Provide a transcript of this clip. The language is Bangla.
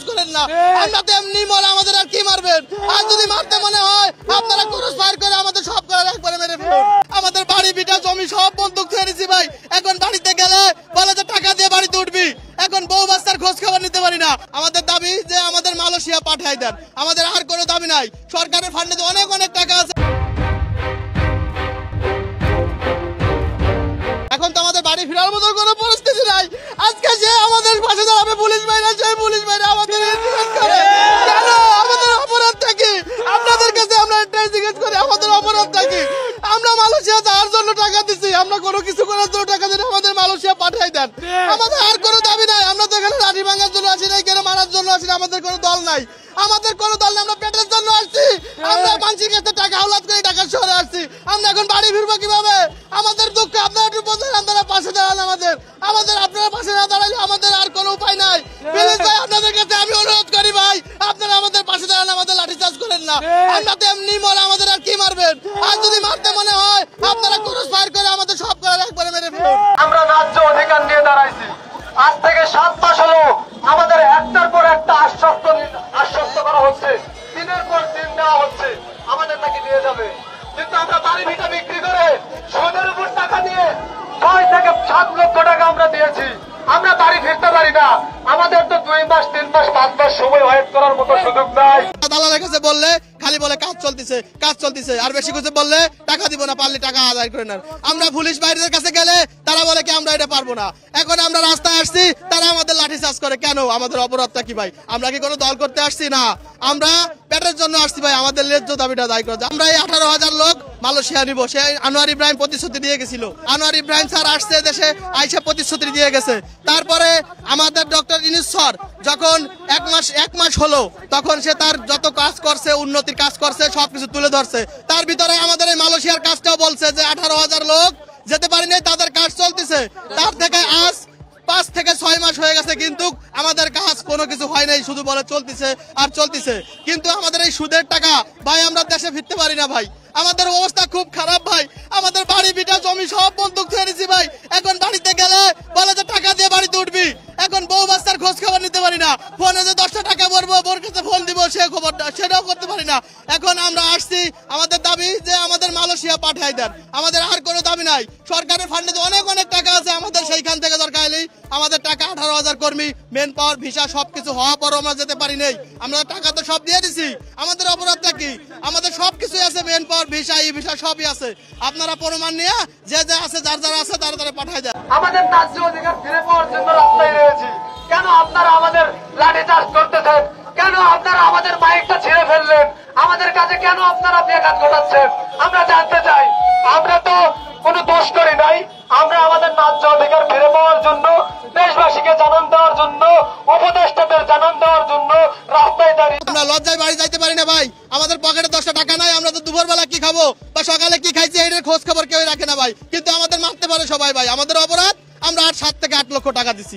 করেন না। আমরা তো এমনি মরে, আমাদের আর কি মারবেন? আর যদি মারতে মনে হয় আপনারা ক্রস ফায়ার করে আমাদের সব করার একবারে মেরে ফেলুন। আমাদের বাড়ি বিটা জমি সব বন্দুক ধরে নিছি ভাই। এখন বাড়িতে গেলে বলে যে টাকা দিয়ে বাড়িতে উঠবি। এখন বউ বাচ্চার খোঁজ খবর নিতে পারি না। আমাদের দাবি যে আমাদের মালয়েশিয়া পাঠাই দেন। আমাদের আর কোনো দাবি নাই। সরকারের ফান্ডে তো অনেক অনেক টাকা আছে। এখন তো আমাদের বাড়ি ফেরার মতো কোনো পরিস্থিতি নাই। আজকে যে আমাদের পাশে দাঁড়াবে পুলিশ ভাইরা, সেই পুলিশ ভাইরা আমাদের ইনফ্লুয়েন্স করে। কেন? আমাদের অপরাধটা কি? আপনাদের কাছে আমরা এটাই জিজ্ঞেস করি, আমাদের অপরাধটা কি? আমরা মালয়েশিয়া যাওয়ার জন্য টাকা দিচ্ছি, আমরা কোনো কিছু করার জন্য টাকা দিই, আমাদের মালয়েশিয়া পাঠাই দেন। আমাদের আর কোনো দাবি নাই। আমরা তো এখানে লাঠি ভাঙার জন্য আসি নাই, কেন মারার জন্য আসি না। আমাদের কোনো দল নাই, আমাদের কোনো দল নেই। আমরা পেটের জন্য আসছি। আমরা মানুষের কাছে টাকা আওলাদ করে ঢাকা শহরে আসছি। আমরা এখন বাড়ি ফিরবো কিভাবে? আমাদের দুঃখ আপনারা একটু বোঝেন, আপনারা পাশে দাঁড়ান। আমাদের আপনারা পাশে না দাঁড়ালে আমাদের আর কোনো উপায় নাই। প্লিজ ভাই, আপনাদের কাছে আমি অনুরোধ করি ভাই, আপনারা আমাদের পাশে দাঁড়ান, আমাদের লাঠিচার্জ করেন না। আমরা তো এমনি মরে, আমাদের আর কি মারবেন? আর যদি মারতে মনে হয় আপনারা ক্রস ফায়ার করে আমাদের সব করার একবারে মেরে ফেলুন। আমরা ন্যায্য অধিকার নিয়ে দাঁড়াইছি। আজ থেকে 7 মাস হলো আমাদের একটার পর একটা আশ্বস্ত করা হচ্ছে, দিনের পর দিন দেওয়া হচ্ছে আমাদের নাকি নিয়ে যাবে। কিন্তু আমরা বাড়ি ভিটা বিক্রি করে সুদের উপর টাকা দিয়ে 6 থেকে 7 লক্ষ টাকা আমরা দিয়েছি। আমরা বাড়ি ফিরতে পারি না। আমাদের তো 2 মাস 3 মাস 5 মাস সময় ওয়েট করার মতো সুযোগ নাই। দালালের কাছে বললে খালি বলে কাজ চলতেছে, আর বেশি কিছু বললে টাকা দিব না, পারলে টাকা আদায় করে নেন। আমরা পুলিশ বাইরের কাছে গেলে তারা বলে কি আমরা এটা পারবো না। এখন আমরা রাস্তায় আসছি, তারা আমাদের লাঠি চার্জ করে। কেন? আমাদের অপরাধটা কি ভাই? আমরা কি কোনো দল করতে আসছি না? আমরা পেটের জন্য আসছি ভাই, আমাদের ন্যায্য দাবিটা আদায় করে। আমরা এই 18,000 লোক মালয়েশিয়া নিব, সে আনোয়ার ইব্রাহিম প্রতিশ্রুতি দিয়ে গেছিল। আনোয়ার ইব্রাহিম স্যার আসছে দেশে, আইসা প্রতিশ্রুতি দিয়ে গেছে। তারপরে আমাদের ডক্টর ইউনূস স্যার যখন এক মাস হলো, তখন সে তার যত কাজ করছে, উন্নতির কাজ করছে, সবকিছু তুলে ধরছে। তার ভিতরে আমাদের এই মালয়েশিয়ার কাজটাও বলছে যে 18,000 লোক যেতে পারেনি, তাদের কাজ চলতেছে। তার থেকে আজ 5 থেকে 6 মাস হয়ে গেছে, কিন্তু আমাদের কাজ কোনো কিছু হয় নাই, শুধু বলে চলতেছে আর চলতেছে। কিন্তু আমাদের এই সুদের টাকা ভাই, আমরা দেশে ফিরতে পারি না ভাই। আমাদের অবস্থা খুব খারাপ ভাই। আমাদের বাড়ি বিটা জমি সব বন্দুক ধরে নিছি ভাই। এখন বাড়িতে গেলে বলে যে টাকা দিয়ে বাড়িতে উঠবি। এখন বউ বাচ্চার খোঁজ খবর নিতে পারি না। ফোনে যে 10টা টাকা ভরবো, বোর কাছে ফোন দিব, সে খবরটা সেটাও করতে পারি না। এখন আমরা আসছি, আমাদের দাবি যে আমাদের মালয়েশিয়া পাঠাই দেন। আমাদের আর কোনো দাবি নাই। সরকারের ফান্ডে তো অনেক অনেক টাকা আছে, আমাদের সেইখান থেকে দরকার হলেই আমাদের টাকা 18,000 কর্মী, মেন পাওয়ার, ভিসা সবকিছু হওয়া পরও আমরা যেতে পারি নাই। আমরা টাকা তো সব দিয়ে দিছি। আমাদের অপরাধটা কি? আমাদের সবকিছু আছে, মেন পাওয়ার, ভিসা, ই ভিসা সবই আছে। আপনারা প্রমাণ নিয়ে যে আছে, যার আছে তারা পাঠাই দেন। আমাদের ন্যায্য অধিকার ফিরে পাওয়ার জন্য রাস্তায় রয়েছি। কেন আপনারা আমাদের লাঠি চার্জ করতেছেন? কেন আপনারা আমাদের মাইকটা ছিঁড়ে ফেললেন? আমাদের কাছে কেন আপনারা বেঘাত ঘটাচ্ছেন? আমরা জানতে চাই। আমরা তো কোনো দোষ করি নাই। আমরা আমাদের ন্যায্য অধিকার ফিরে পাওয়ার জন্য, দেশবাসীকে জানান দেওয়ার জন্য, উপদেষ্টাদের জানান দেওয়ার জন্য রাস্তায় দাঁড়িয়ে। আমরা লজ্জায় বাড়ি যাইতে পারি না ভাই। আমাদের পকেটে 10টা টাকা নাই। আমরা তো দুপুরবেলা কি খাবো বা সকালে কি খাইছি এটার খোঁজ খবর কেউ রাখে না ভাই। কিন্তু আমাদের মারতে পারে সবাই ভাই। আমাদের অপরাধ, আমরা 7 থেকে 8 লক্ষ টাকা দিছি।